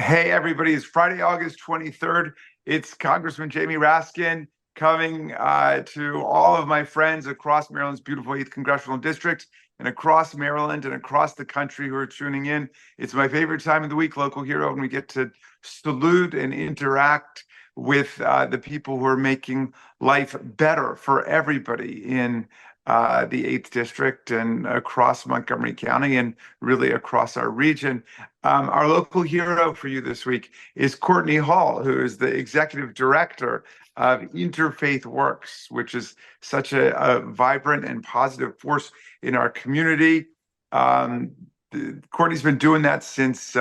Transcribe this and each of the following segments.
Hey, everybody, it's Friday, August 23rd. It's Congressman Jamie Raskin coming to all of my friends across Maryland's beautiful 8th Congressional District and across Maryland and across the country who are tuning in. It's my favorite time of the week, Local Hero, and we get to salute and interact with the people who are making life better for everybody in the 8th District and across Montgomery County and really across our region. Our local hero for you this week is Courtney Hall, who is the executive director of Interfaith Works, which is such a vibrant and positive force in our community. Courtney's been doing that since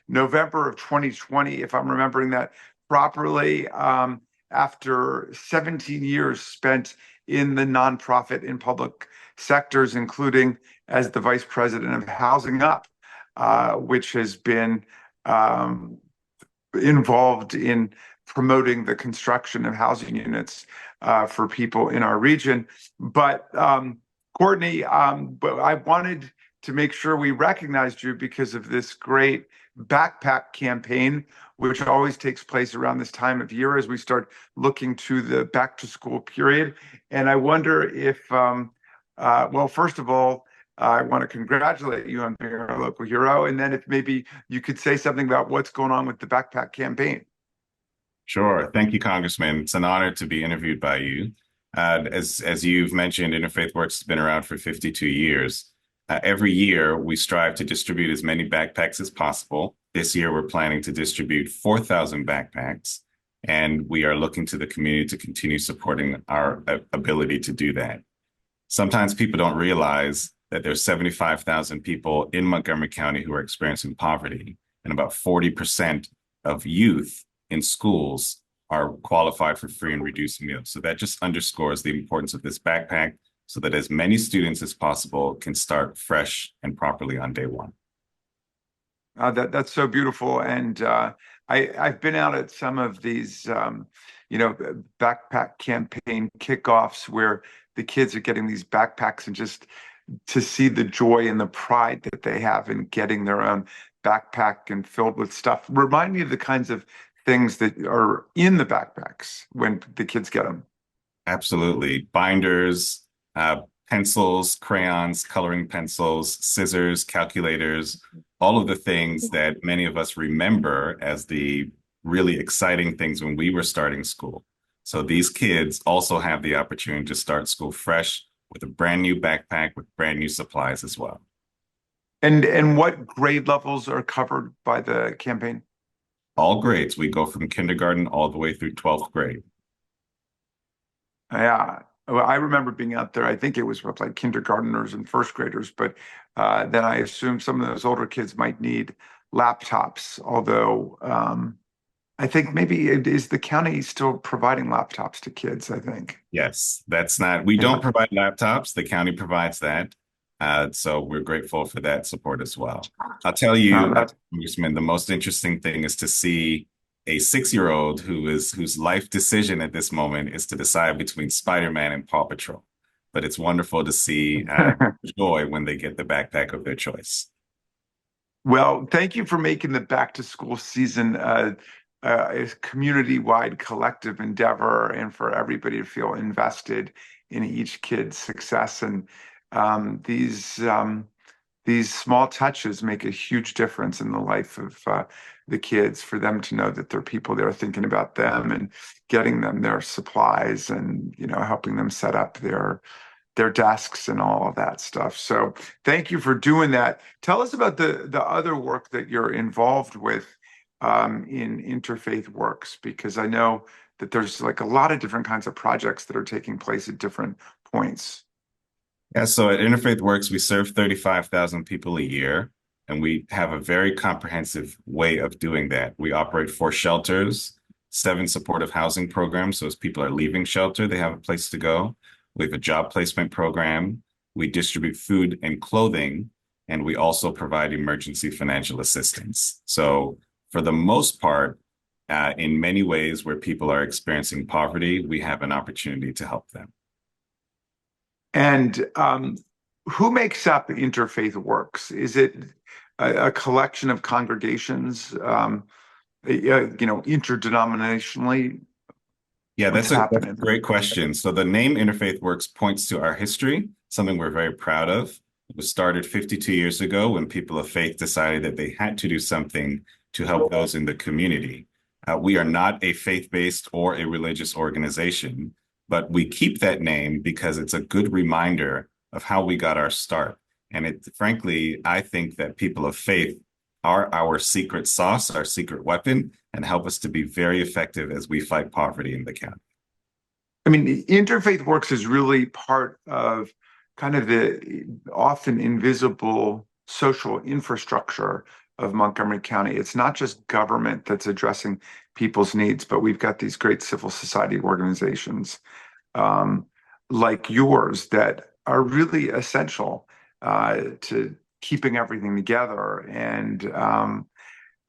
November of 2020, if I'm remembering that properly, after 17 years spent in the nonprofit and public sectors, including as the vice president of Housing Up, which has been involved in promoting the construction of housing units for people in our region. But Courtney, but I wanted to make sure we recognized you because of this great backpack campaign, which always takes place around this time of year as we start looking to the back to school period. And I wonder if, well, first of all, I want to congratulate you on being our local hero. And then if maybe you could say something about what's going on with the backpack campaign. Sure. Thank you, Congressman. It's an honor to be interviewed by you. As you've mentioned, Interfaith Works has been around for 52 years. Every year, we strive to distribute as many backpacks as possible. This year, we're planning to distribute 4,000 backpacks, and we are looking to the community to continue supporting our ability to do that. Sometimes people don't realize that there's 75,000 people in Montgomery County who are experiencing poverty, and about 40% of youth in schools are qualified for free and reduced meals. So that just underscores the importance of this backpack so that as many students as possible can start fresh and properly on day one. That's so beautiful. And I've been out at some of these, backpack campaign kickoffs where the kids are getting these backpacks, and just to see the joy and the pride that they have in getting their own backpack and filled with stuff. Remind me of the kinds of things that are in the backpacks when the kids get them. Absolutely. Binders, pencils, crayons, coloring pencils, scissors, calculators, all of the things that many of us remember as the really exciting things when we were starting school. So these kids also have the opportunity to start school fresh with a brand new backpack with brand new supplies as well. And what grade levels are covered by the campaign? All grades. We go from kindergarten all the way through 12th grade. Yeah. Well, I remember being out there. I think it was with like kindergartners and first graders, but then I assume some of those older kids might need laptops. Although I think maybe is the county still providing laptops to kids, I think. Yes, we Yeah. don't provide laptops. The county provides that. So we're grateful for that support as well. I'll tell you, That's Congressman, the most interesting thing is to see a 6-year-old whose life decision at this moment is to decide between Spider-Man and Paw Patrol. But it's wonderful to see joy when they get the backpack of their choice. Well, thank you for making the back to school season a community-wide collective endeavor, and for everybody to feel invested in each kid's success. And these small touches make a huge difference in the life of the kids, for them to know that there are people that are thinking about them and getting them their supplies, and helping them set up their desks and all of that stuff. So thank you for doing that. Tell us about the other work that you're involved with in Interfaith Works, because I know that there's like a lot of different kinds of projects that are taking place at different points. Yeah, so at Interfaith Works, we serve 35,000 people a year, and we have a very comprehensive way of doing that. We operate 4 shelters, 7 supportive housing programs. So as people are leaving shelter, they have a place to go. We have a job placement program. We distribute food and clothing, and we also provide emergency financial assistance. So for the most part, in many ways where people are experiencing poverty, we have an opportunity to help them. And who makes up Interfaith Works? Is it a collection of congregations interdenominationally, Yeah, what's that's a happening? great question. So the name Interfaith Works points to our history, something we're very proud of. It was started 52 years ago when people of faith decided that they had to do something to help those in the community. We are not a faith-based or a religious organization, but we keep that name because it's a good reminder of how we got our start. And frankly, I think that people of faith are our secret sauce, our secret weapon, and help us to be very effective as we fight poverty in the county. I mean, the Interfaith Works is really part of kind of the often invisible social infrastructure of Montgomery County. It's not just government that's addressing people's needs, but we've got these great civil society organizations um, like yours that are really essential to keeping everything together. And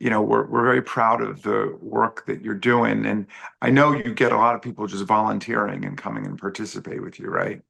we're very proud of the work that you're doing. And I know you get a lot of people just volunteering and coming and participate with you, right?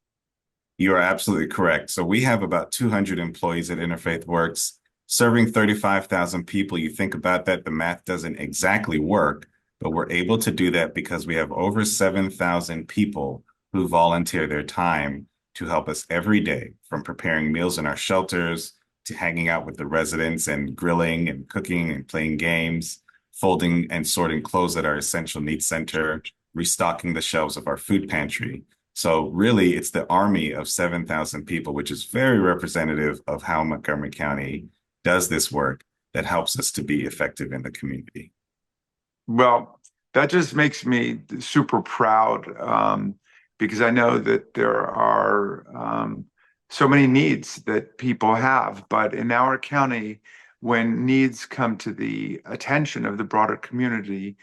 You are absolutely correct. So we have about 200 employees at Interfaith Works, serving 35,000 people. You think about that, the math doesn't exactly work, but we're able to do that because we have over 7,000 people who volunteer their time to help us every day, from preparing meals in our shelters to hanging out with the residents and grilling and cooking and playing games, folding and sorting clothes at our essential needs center, restocking the shelves of our food pantry. So really, it's the army of 7,000 people, which is very representative of how Montgomery County does this work that helps us to be effective in the community. Well, that just makes me super proud because I know that there are so many needs that people have. But in our county, when needs come to the attention of the broader community,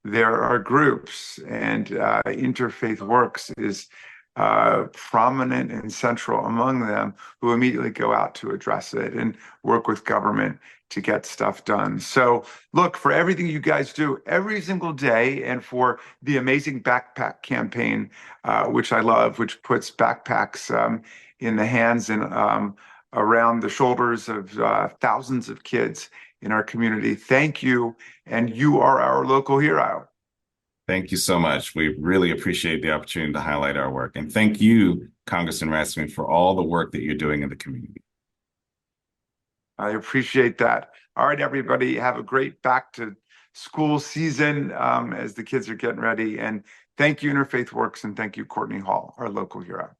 there are groups, and Interfaith Works is prominent and central among them, who immediately go out to address it and work with government to get stuff done. So look, for everything you guys do every single day, and for the amazing backpack campaign, which I love, which puts backpacks in the hands and around the shoulders of thousands of kids in our community. Thank you. And you are our local hero. Thank you so much. We really appreciate the opportunity to highlight our work. And thank you, Congressman Raskin, for all the work that you're doing in the community. I appreciate that. All right, everybody, have a great back to school season as the kids are getting ready. And thank you, Interfaith Works, and thank you, Courtney Hall, our local hero.